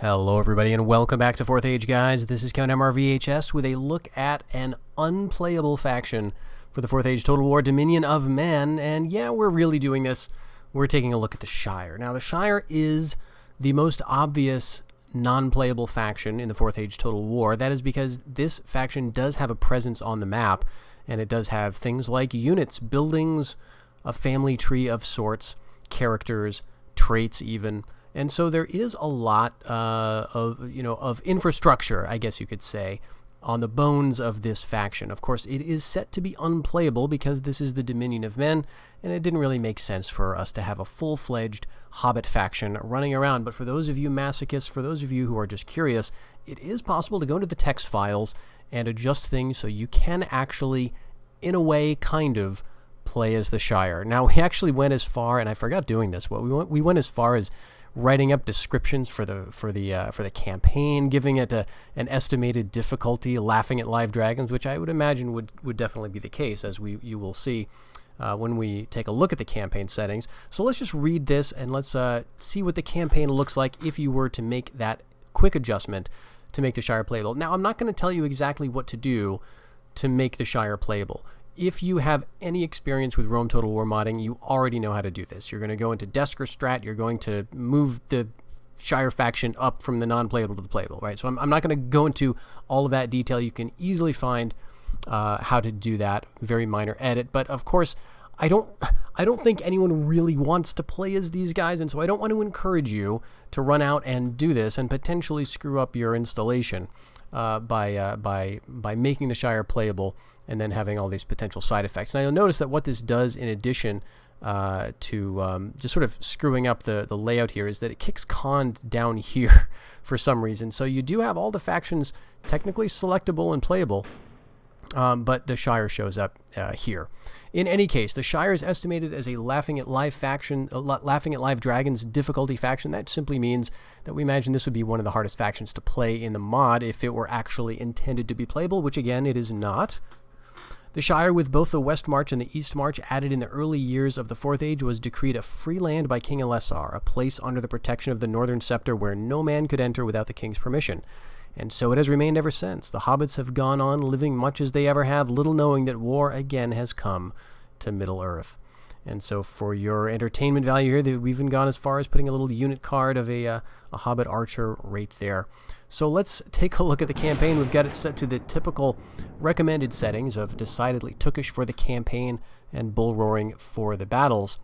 Hello everybody and welcome back to 4th Age Guides. This is Count MRVHS with a look at an unplayable faction for the 4th Age Total War Dominion of Men. And yeah, we're really doing this. We're taking a look at the Shire. Now the Shire is the most obvious non-playable faction in the 4th Age Total War. That is because this faction does have a presence on the map, and it does have things like units, buildings, a family tree of sorts, characters, traits even. And so there is a lot of infrastructure, I guess you could say, on the bones of this faction. Of course, it is set to be unplayable because this is the Dominion of Men, and it didn't really make sense for us to have a full-fledged Hobbit faction running around. But for those of you masochists, for those of you who are just curious, it is possible to go into the text files and adjust things so you can actually, in a way, kind of play as the Shire. Now, we actually went as far, and I forgot doing this, but we went as far as writing up descriptions for the campaign, giving it an estimated difficulty, laughing at live dragons, which I would imagine would definitely be the case, as you will see when we take a look at the campaign settings. So let's just read this and let's see what the campaign looks like if you were to make that quick adjustment to make the Shire playable. Now, I'm not going to tell you exactly what to do to make the Shire playable. If you have any experience with Rome Total War modding, you already know how to do this. You're going to go into Desker Strat, you're going to move the Shire faction up from the non-playable to the playable, right? So I'm not going to go into all of that detail. You can easily find how to do that, very minor edit. But of course, I don't think anyone really wants to play as these guys, and so I don't want to encourage you to run out and do this and potentially screw up your installation by making the Shire playable and then having all these potential side effects. Now you'll notice that what this does, in addition to just sort of screwing up the layout here, is that it kicks Khand down here for some reason. So you do have all the factions technically selectable and playable, but the Shire shows up here. In any case, the Shire is estimated as a laughing at live dragons difficulty faction. That simply means that we imagine this would be one of the hardest factions to play in the mod if it were actually intended to be playable, which again, it is not. The Shire, with both the West March and the East March added in the early years of the 4th Age, was decreed a free land by King Elessar, a place under the protection of the Northern Scepter where no man could enter without the king's permission. And so it has remained ever since. The hobbits have gone on living much as they ever have, little knowing that war again has come to Middle-earth. And so for your entertainment value here, we've even gone as far as putting a little unit card of a Hobbit Archer right there. So let's take a look at the campaign. We've got it set to the typical recommended settings of decidedly Tookish for the campaign and bull roaring for the battles.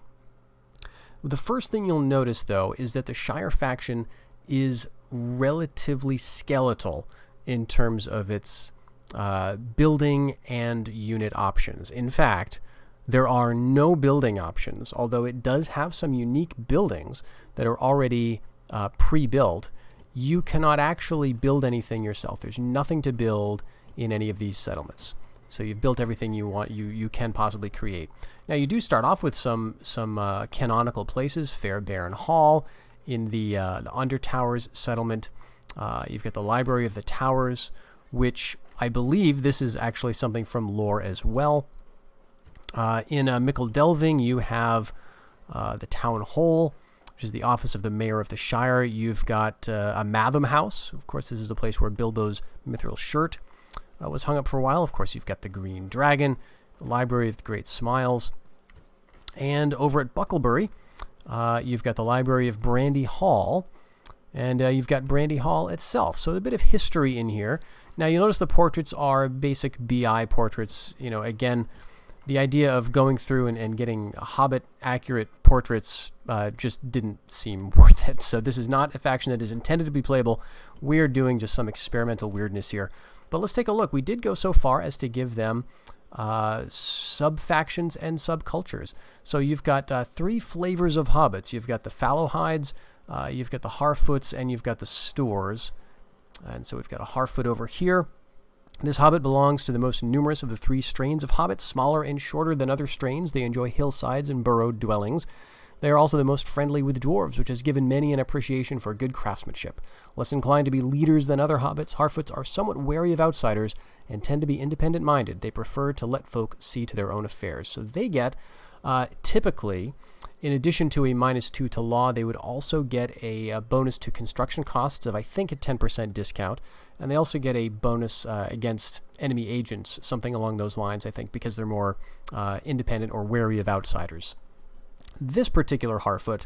The first thing you'll notice, though, is that the Shire faction is relatively skeletal in terms of its building and unit options. In fact, there are no building options, although it does have some unique buildings that are already pre-built. You cannot actually build anything yourself. There's nothing to build in any of these settlements. So you've built everything you can possibly create. Now you do start off with some canonical places. Fair Baron Hall in the Undertowers settlement. You've got the Library of the Towers, which I believe this is actually something from lore as well. In Mickle Delving, you have the Town Hall, which is the office of the Mayor of the Shire. You've got a Matham House. Of course, this is the place where Bilbo's mithril shirt was hung up for a while. Of course, you've got the Green Dragon, the Library of the Great Smiles. And over at Bucklebury, you've got the Library of Brandy Hall, and you've got Brandy Hall itself. So a bit of history in here. Now, you'll notice the portraits are basic BI portraits. You know, again, the idea of going through and getting Hobbit-accurate portraits just didn't seem worth it. So this is not a faction that is intended to be playable. We're doing just some experimental weirdness here. But let's take a look. We did go so far as to give them sub-factions and subcultures. So you've got 3 flavors of hobbits. You've got the Fallowhides, you've got the Harfoots, and you've got the Stores. And so we've got a Harfoot over here. This hobbit belongs to the most numerous of the 3 strains of hobbits, smaller and shorter than other strains. They enjoy hillsides and burrowed dwellings. They are also the most friendly with dwarves, which has given many an appreciation for good craftsmanship. Less inclined to be leaders than other hobbits, Harfoots are somewhat wary of outsiders and tend to be independent-minded. They prefer to let folk see to their own affairs. So they get Typically, in addition to a -2 to law, they would also get a bonus to construction costs of, I think, a 10% discount. And they also get a bonus against enemy agents, something along those lines, I think, because they're more independent or wary of outsiders. This particular Harfoot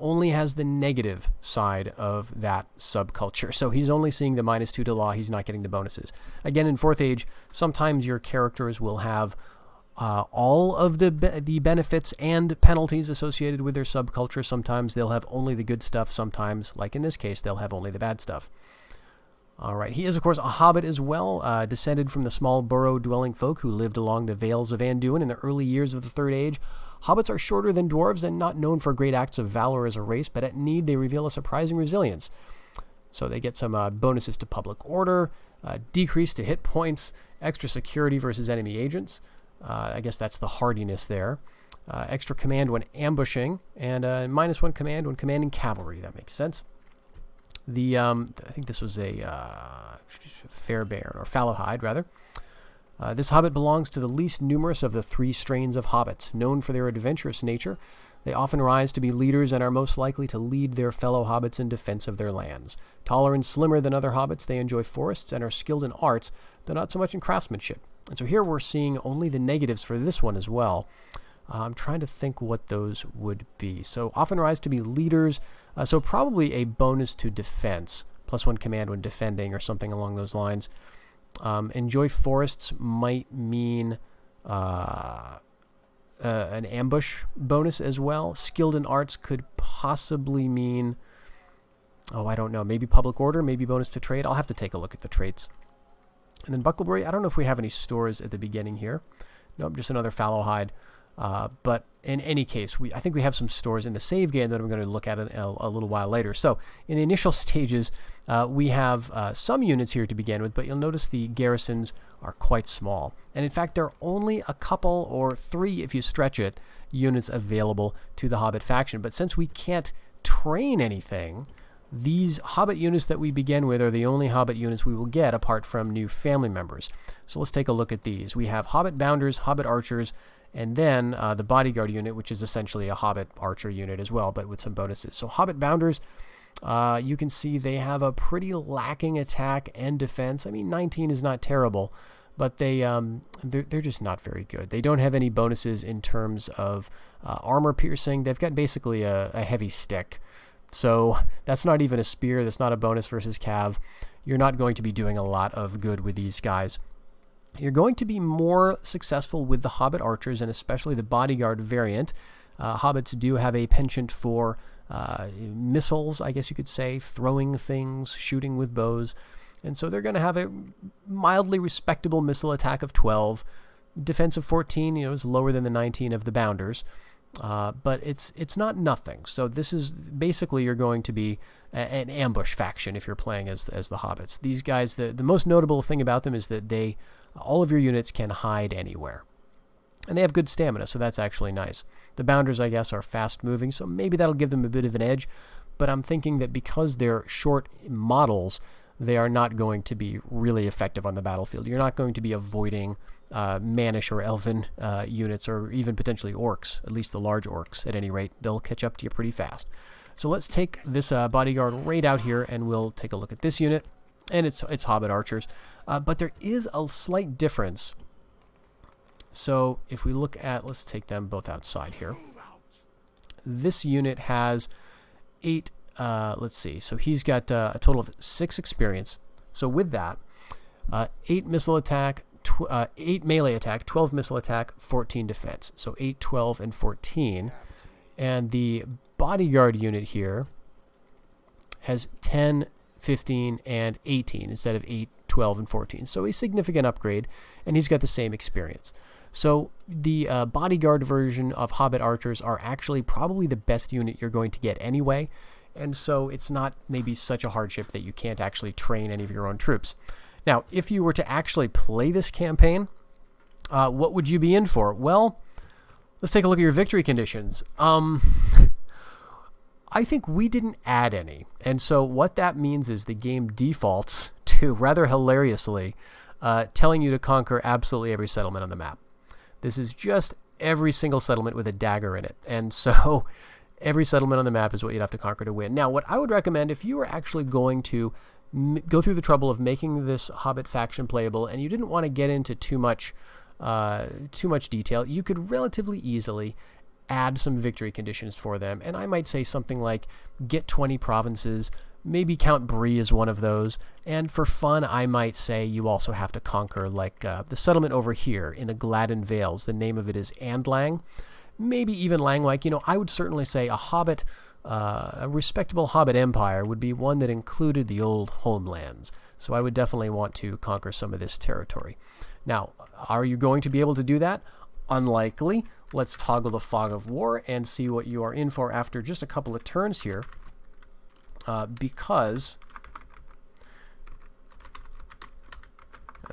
only has the negative side of that subculture. So he's only seeing the -2 to law. He's not getting the bonuses. Again, in 4th Age, sometimes your characters will have all of the benefits and penalties associated with their subculture. Sometimes they'll have only the good stuff. Sometimes, like in this case, they'll have only the bad stuff. All right, he is, of course, a hobbit as well, descended from the small burrow-dwelling folk who lived along the vales of Anduin in the early years of the 3rd Age. Hobbits are shorter than dwarves and not known for great acts of valor as a race, but at need they reveal a surprising resilience. So they get some bonuses to public order, decrease to hit points, extra security versus enemy agents. I guess that's the hardiness there. Extra command when ambushing, and -1 command when commanding cavalry. That makes sense. I think this was a Fairbairn, or Fallowhide, rather. This hobbit belongs to the least numerous of the 3 strains of hobbits. Known for their adventurous nature, they often rise to be leaders and are most likely to lead their fellow hobbits in defense of their lands. Taller and slimmer than other hobbits, they enjoy forests and are skilled in arts, though not so much in craftsmanship. And so here we're seeing only the negatives for this one as well. I'm trying to think what those would be. So often rise to be leaders, so probably a bonus to defense, +1 command when defending or something along those lines. Enjoy forests might mean an ambush bonus as well. Skilled in arts could possibly mean, I don't know, maybe public order, maybe bonus to trade. I'll have to take a look at the traits. And then Bucklebury, I don't know if we have any stores at the beginning here. Nope, just another Fallowhide. But in any case, I think we have some stores in the save game that I'm going to look at a little while later. So in the initial stages, we have some units here to begin with, but you'll notice the garrisons are quite small. And in fact, there are only a couple, or 3 if you stretch it, units available to the Hobbit faction. But since we can't train anything, these Hobbit units that we begin with are the only Hobbit units we will get apart from new family members. So let's take a look at these. We have Hobbit Bounders, Hobbit Archers, and then the Bodyguard unit, which is essentially a Hobbit Archer unit as well, but with some bonuses. So Hobbit Bounders, you can see they have a pretty lacking attack and defense. I mean, 19 is not terrible, but they're just not very good. They don't have any bonuses in terms of armor piercing. They've got basically a heavy stick. So that's not even a spear. That's not a bonus versus cav. You're not going to be doing a lot of good with these guys. You're going to be more successful with the Hobbit Archers, and especially the Bodyguard variant. Hobbits do have a penchant for missiles, I guess you could say, throwing things, shooting with bows. And so they're going to have a mildly respectable missile attack of 12. Defense of 14, is lower than the 19 of the Bounders. But it's not nothing. So this is basically, you're going to be an ambush faction if you're playing as the Hobbits. These guys, the most notable thing about them is that all of your units can hide anywhere. And they have good stamina, so that's actually nice. The Bounders, I guess, are fast-moving, so maybe that'll give them a bit of an edge. But I'm thinking that because they're short models, they are not going to be really effective on the battlefield. You're not going to be avoiding Mannish or Elven units, or even potentially orcs, at least the large orcs at any rate. They'll catch up to you pretty fast. So let's take this Bodyguard right out here, and we'll take a look at this unit. And it's Hobbit Archers. But there is a slight difference. So if we look at, let's take them both outside here. This unit has 8, let's see, so he's got a total of 6 experience. So with that, 8 missile attack, 8 melee attack, 12 missile attack, 14 defense. So 8, 12, and 14. And the Bodyguard unit here has 10, 15, and 18 instead of 8, 12, and 14. So a significant upgrade, and he's got the same experience. So the Bodyguard version of Hobbit Archers are actually probably the best unit you're going to get anyway, and so it's not maybe such a hardship that you can't actually train any of your own troops. Now, if you were to actually play this campaign, what would you be in for? Well, let's take a look at your victory conditions. I think we didn't add any, and so what that means is the game defaults to, rather hilariously, telling you to conquer absolutely every settlement on the map. This is just every single settlement with a dagger in it. And so every settlement on the map is what you'd have to conquer to win. Now, what I would recommend if you were actually going to go through the trouble of making this Hobbit faction playable and you didn't want to get into too much detail, you could relatively easily add some victory conditions for them. And I might say something like get 20 provinces, maybe Count Bree is one of those. And for fun, I might say you also have to conquer like the settlement over here in the Gladden Vales. The name of it is Andlang. Maybe even Langwyke. You know, I would certainly say a respectable Hobbit empire would be one that included the old homelands. So I would definitely want to conquer some of this territory. Now, are you going to be able to do that? Unlikely. Let's toggle the Fog of War and see what you are in for after just a couple of turns here. Because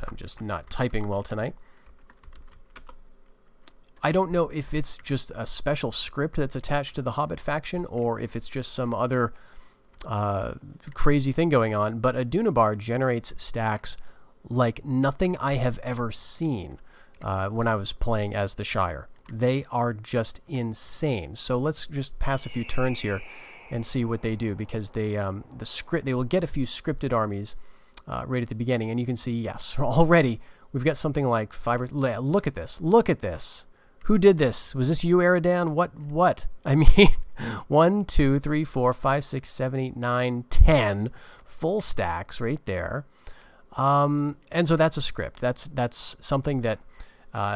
I'm just not typing well tonight. I don't know if it's just a special script that's attached to the Hobbit faction or if it's just some other crazy thing going on, but a Dunabar generates stacks like nothing I have ever seen when I was playing as the Shire. They are just insane. So let's just pass a few turns here and see what they do, because they will get a few scripted armies right at the beginning, and you can see, yes, already we've got something like 5 or... Look at this. Look at this. Who did this? Was this you, Eridan? What? I mean, 1, 2, 3, 4, 5, 6, 7, 8, 9, 10 full stacks right there. And so that's a script. That's something that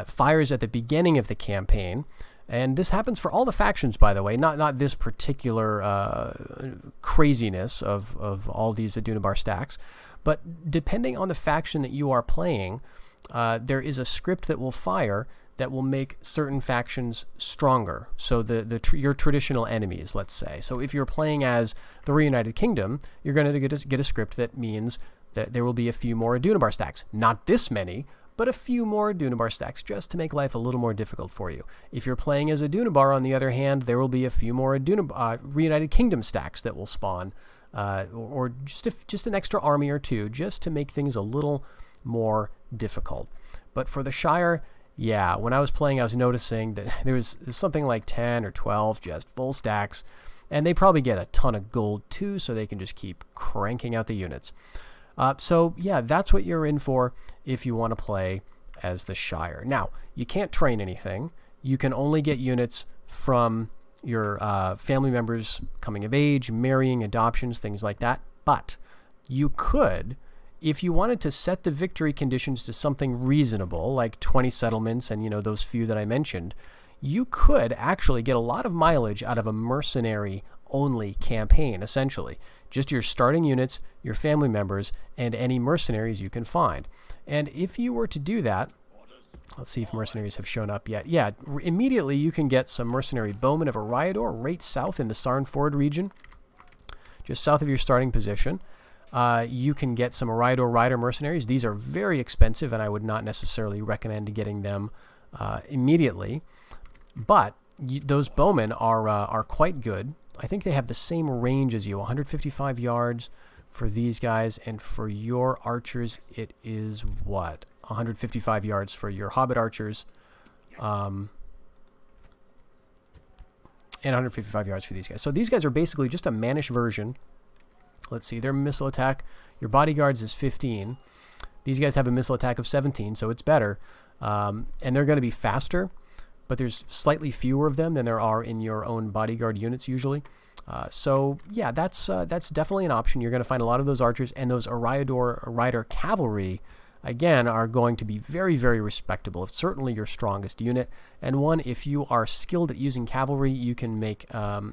fires at the beginning of the campaign. And this happens for all the factions, by the way, not this particular craziness of all these Adunabar stacks. But depending on the faction that you are playing, there is a script that will fire that will make certain factions stronger. So your traditional enemies, let's say. So if you're playing as the Reunited Kingdom, you're going to get a script that means that there will be a few more Adunabar stacks. Not this many, but a few more Adunabar stacks just to make life a little more difficult for you. If you're playing as Adunabar, on the other hand, there will be a few more Reunited Kingdom stacks that will spawn, or just an extra army or two, just to make things a little more difficult. But for the Shire, yeah, when I was playing, I was noticing that there's something like 10 or 12 just full stacks, and they probably get a ton of gold too, so they can just keep cranking out the units. So yeah, that's what you're in for if you want to play as the Shire. Now, you can't train anything. You can only get units from your family members coming of age, marrying, adoptions, things like that. But you could, if you wanted to set the victory conditions to something reasonable, like 20 settlements and, those few that I mentioned, you could actually get a lot of mileage out of a mercenary-only campaign, essentially. Just your starting units, your family members, and any mercenaries you can find. And if you were to do that, let's see if mercenaries have shown up yet. Yeah, immediately you can get some mercenary bowmen of Eriador right south in the Sarnford region, just south of your starting position. You can get some Eriador Rider mercenaries. These are very expensive, and I would not necessarily recommend getting them immediately. But those bowmen are quite good. I think they have the same range as you, 155 yards for these guys, and for your archers, it is what? 155 yards for your Hobbit Archers, and 155 yards for these guys. So these guys are basically just a mannish version. Let's see, their missile attack, your Bodyguards is 15. These guys have a missile attack of 17, so it's better. And they're going to be faster, but there's slightly fewer of them than there are in your own Bodyguard units usually. So yeah, that's definitely an option. You're going to find a lot of those archers, and those Eriador Rider cavalry, again, are going to be very, very respectable. It's certainly your strongest unit, and one, if you are skilled at using cavalry, you can make a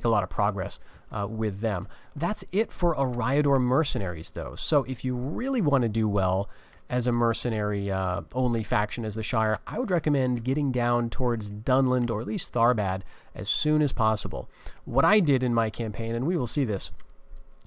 lot of progress with them. That's it for Eriador mercenaries, though. So if you really want to do well as a mercenary only faction as the Shire, I would recommend getting down towards Dunland or at least Tharbad as soon as possible. What I did in my campaign, and we will see this,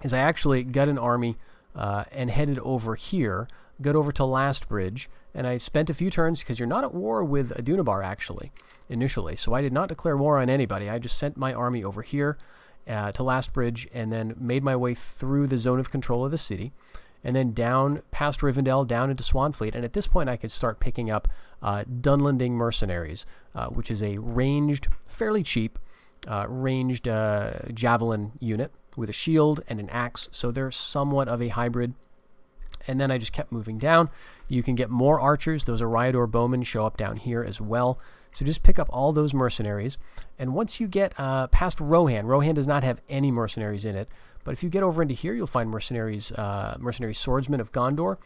is I actually got an army and headed over here, got over to Lastbridge, and I spent a few turns, because you're not at war with Adunabar actually initially, so I did not declare war on anybody. I just sent my army over here to Lastbridge and then made my way through the zone of control of the city. and then down past Rivendell, down into Swanfleet. And at this point, I could start picking up Dunlending Mercenaries, which is a ranged, fairly cheap, ranged javelin unit with a shield and an axe. So they're somewhat of a hybrid. And then I just kept moving down. You can get more archers. Those Ariador bowmen show up down here as well. So just pick up all those mercenaries. And once you get past Rohan, Rohan does not have any mercenaries in it. But if you get over into here, you'll find mercenaries, mercenary swordsmen of Gondor.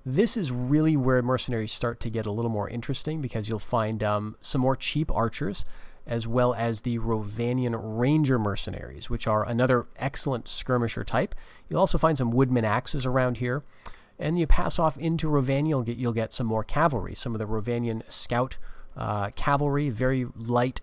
This is really where mercenaries start to get a little more interesting, because you'll find some more cheap archers, as well as the Rovanian Ranger mercenaries, which are another excellent skirmisher type. You'll also find some woodman axes around here. And you pass off into Rovania, you'll get some more cavalry, some of the Rovanian scout cavalry, very light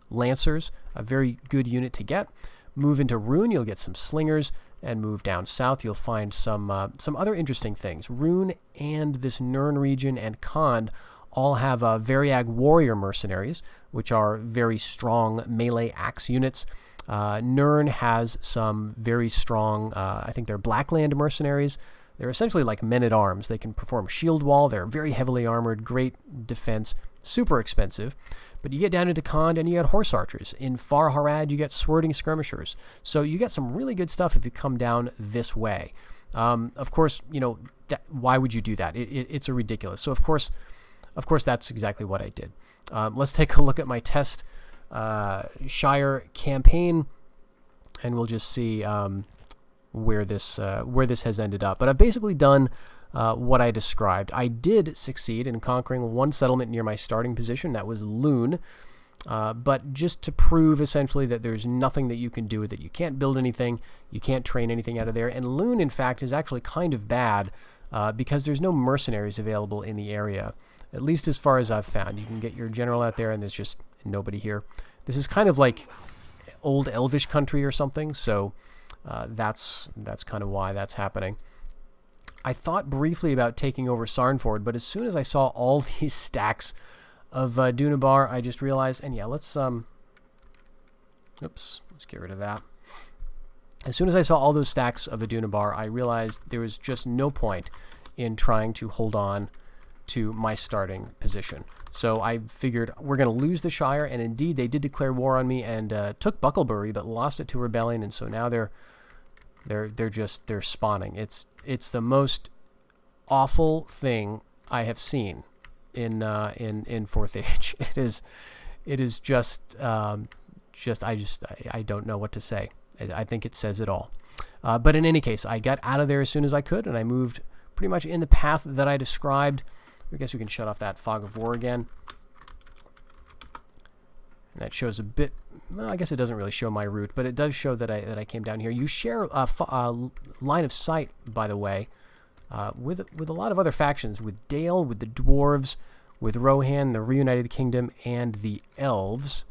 lancers, a very good unit to get. Move into Rune, you'll get some slingers, and move down south, you'll find some other interesting things. Rune and this Nirn region and Khand all have Variag warrior mercenaries, which are very strong melee axe units. Nirn has some very strong, I think they're Blackland mercenaries. They're essentially like men-at-arms. They can perform shield wall. They're very heavily armored, great defense, super expensive. But you get down into Khand and you get horse archers. In Far Harad, you get swording skirmishers. So you get some really good stuff if you come down this way. Of course, you know, why would you do that? It's a ridiculous. So of course, that's exactly what I did. Let's take a look at my test Shire campaign, and we'll just see where this has ended up. But I've basically done what I described. I did succeed in conquering one settlement near my starting position. That was Lune. But just to prove essentially that there's nothing that you can do with it. You can't build anything. You can't train anything out of there. And Lune, in fact, is actually kind of bad because there's no mercenaries available in the area, at least as far as I've found. You can get your general out there and there's just nobody here. This is kind of like old Elvish country or something, so that's kind of why that's happening. I thought briefly about taking over Sarnford, but as soon as I saw all these stacks of Dunabar, I just realized, and yeah, let's get rid of that. As soon as I saw all those stacks of Dunabar, I realized there was just no point in trying to hold on to my starting position. So I figured we're going to lose the Shire, and indeed they did declare war on me and took Bucklebury, but lost it to rebellion, and so now they're spawning. It's the most awful thing I have seen in 4th Age. It is just I don't know what to say. I think it says it all. But in any case, I got out of there as soon as I could, and I moved pretty much in the path that I described. I guess we can shut off that fog of war again. And that shows a bit. Well, I guess it doesn't really show my route, but it does show that I came down here. You share a line of sight, by the way, with a lot of other factions, with Dale, with the dwarves, with Rohan, the Reunited Kingdom, and the elves.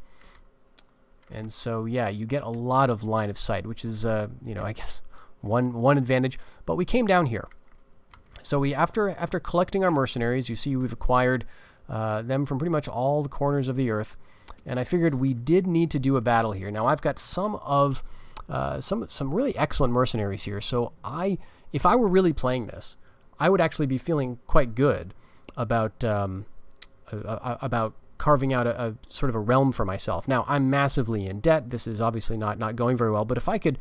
And so, yeah, you get a lot of line of sight, which is, I guess one advantage. But we came down here. So we, after collecting our mercenaries, you see we've acquired them from pretty much all the corners of the earth. And I figured we did need to do a battle here. Now I've got some really excellent mercenaries here. So if I were really playing this, I would actually be feeling quite good about carving out a sort of a realm for myself. Now I'm massively in debt. This is obviously not going very well. But if I could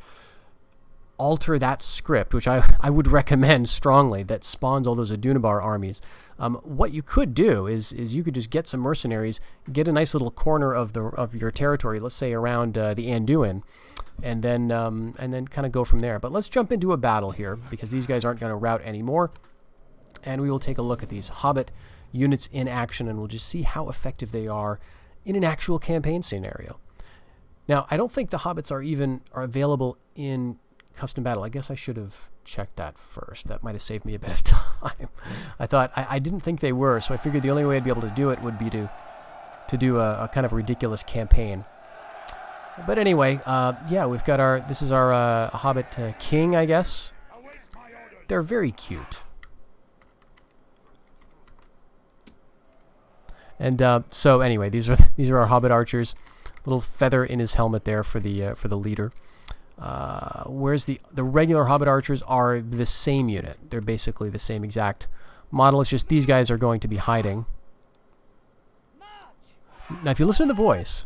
alter that script, which I would recommend strongly, that spawns all those Adunabar armies. What you could do is you could just get some mercenaries, get a nice little corner of your territory, let's say around the Anduin, and then kind of go from there. But let's jump into a battle here, because these guys aren't going to rout anymore, and we will take a look at these Hobbit units in action, and we'll just see how effective they are in an actual campaign scenario. Now, I don't think the Hobbits are available in custom battle. I guess I should have checked that first. That might have saved me a bit of time. I thought I didn't think they were, so I figured the only way I'd be able to do it would be to do a kind of ridiculous campaign. But anyway, yeah, we've got this is our Hobbit king, I guess. They're very cute. And so anyway, these are our Hobbit Archers. Little feather in his helmet there for the leader. Whereas the regular Hobbit Archers are the same unit. They're basically the same exact model. It's just these guys are going to be hiding. Now, if you listen to the voice,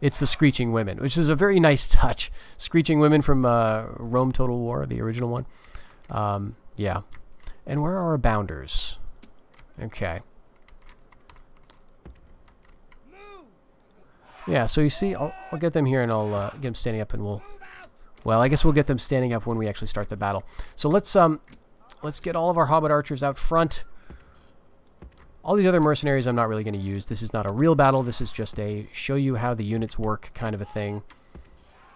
it's the Screeching Women, which is a very nice touch. Screeching Women from Rome Total War, the original one. Yeah. And where are our bounders? Okay. Yeah, so you see, I'll get them here and I'll get them standing up and well, I guess we'll get them standing up when we actually start the battle. So let's get all of our Hobbit Archers out front. All these other mercenaries I'm not really going to use. This is not a real battle. This is just a show you how the units work kind of a thing.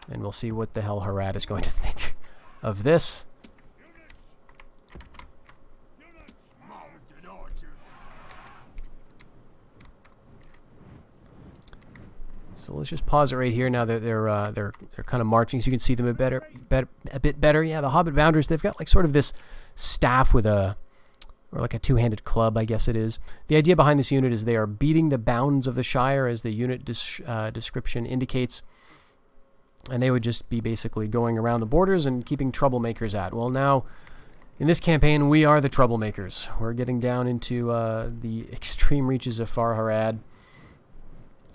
And we'll see what the hell Harad is going to think of this. So let's just pause it right here now that they're kind of marching, so you can see them a bit better. Yeah, the Hobbit Bounders, they've got like sort of this staff with or like a two-handed club, I guess it is. The idea behind this unit is they are beating the bounds of the Shire, as the unit description indicates. And they would just be basically going around the borders and keeping troublemakers at. Well, now, in this campaign, we are the troublemakers. We're getting down into the extreme reaches of Far Harad.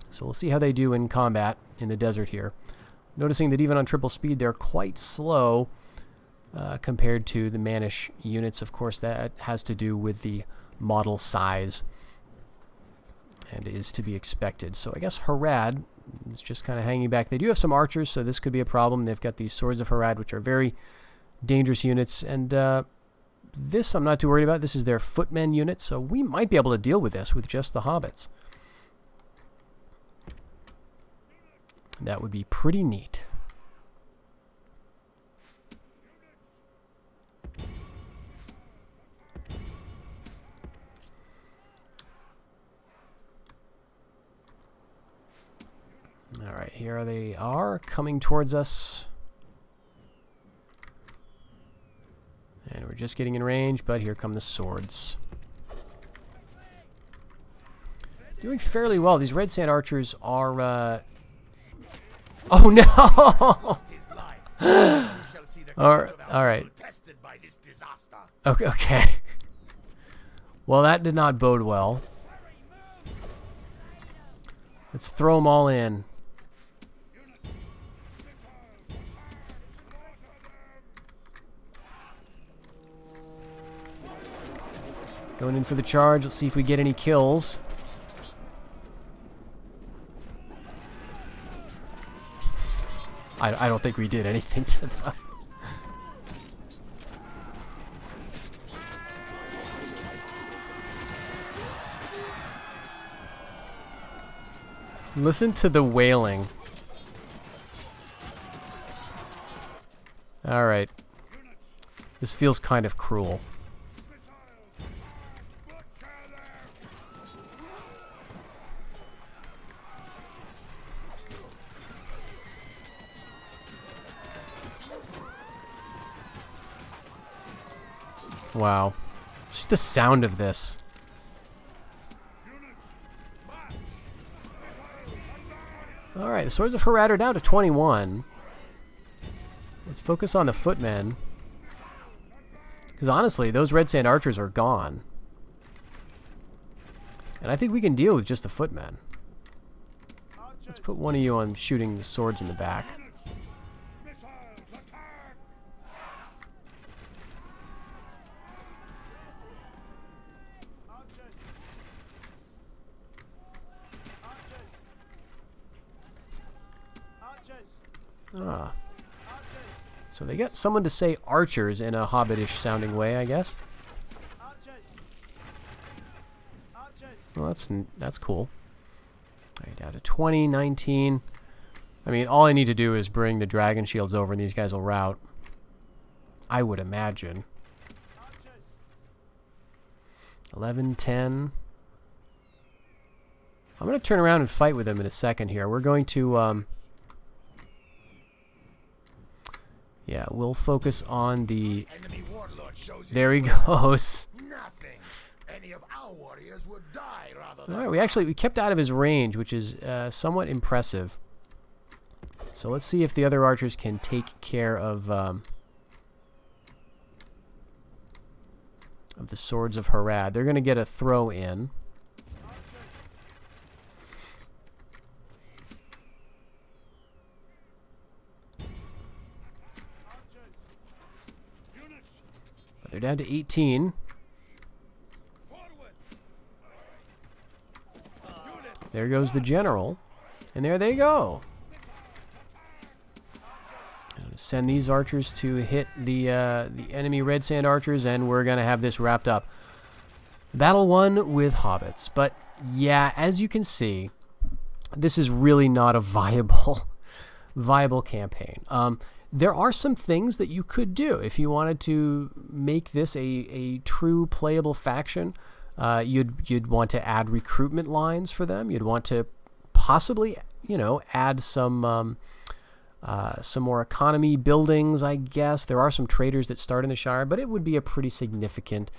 So we'll see how they do in combat in the desert here. Noticing that even on triple speed, they're quite slow. Compared to the Manish units. Of course, that has to do with the model size and is to be expected. So I guess Harad is just kind of hanging back. They do have some archers, so this could be a problem. They've got these Swords of Harad, which are very dangerous units, and this I'm not too worried about. This is their footmen unit, so we might be able to deal with this with just the hobbits. That would be pretty neat. Alright, here they are coming towards us. And we're just getting in range, but here come the swords. Doing fairly well. These Red Sand Archers are, Oh no! Alright. Okay. Well, that did not bode well. Let's throw them all in. Going in for the charge. Let's see if we get any kills. I don't think we did anything to them. Listen to the wailing. Alright. This feels kind of cruel. Wow. Just the sound of this. Alright, the Swords of Harad are down to 21. Let's focus on the footmen. Because honestly, those Red Sand Archers are gone. And I think we can deal with just the footmen. Let's put one of you on shooting the swords in the back. Ah. So they get someone to say archers in a hobbitish sounding way, I guess. Well, that's cool. Alright, down to 20, 19. I mean, all I need to do is bring the dragon shields over and these guys will rout. I would imagine. 11, 10. I'm going to turn around and fight with them in a second here. We're going to... yeah, we'll focus on the... There he goes. Any of our warriors would die rather than... All right, we kept out of his range, which is somewhat impressive. So let's see if the other archers can take care of the swords of Harad. They're going to get a throw in. But they're down to 18. There goes the general. And there they go. Send these archers to hit the enemy red sand archers, and we're going to have this wrapped up. Battle won with hobbits. But yeah, as you can see, this is really not a viable campaign. There are some things that you could do if you wanted to make this a true playable faction. You'd want to add recruitment lines for them. You'd want to possibly, add some more economy buildings, I guess. There are some traders that start in the Shire, but it would be a pretty significant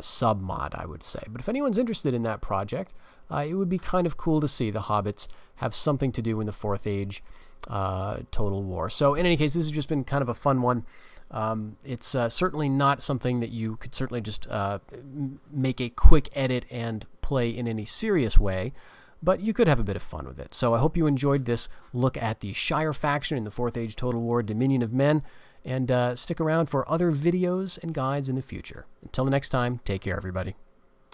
sub-mod, I would say. But if anyone's interested in that project, it would be kind of cool to see the hobbits have something to do in the 4th Age Total War. So in any case, this has just been kind of a fun one. It's certainly not something that you could certainly just make a quick edit and play in any serious way, but you could have a bit of fun with it. So I hope you enjoyed this look at the Shire faction in the 4th Age Total War Dominion of Men, and stick around for other videos and guides in the future. Until the next time, take care, everybody.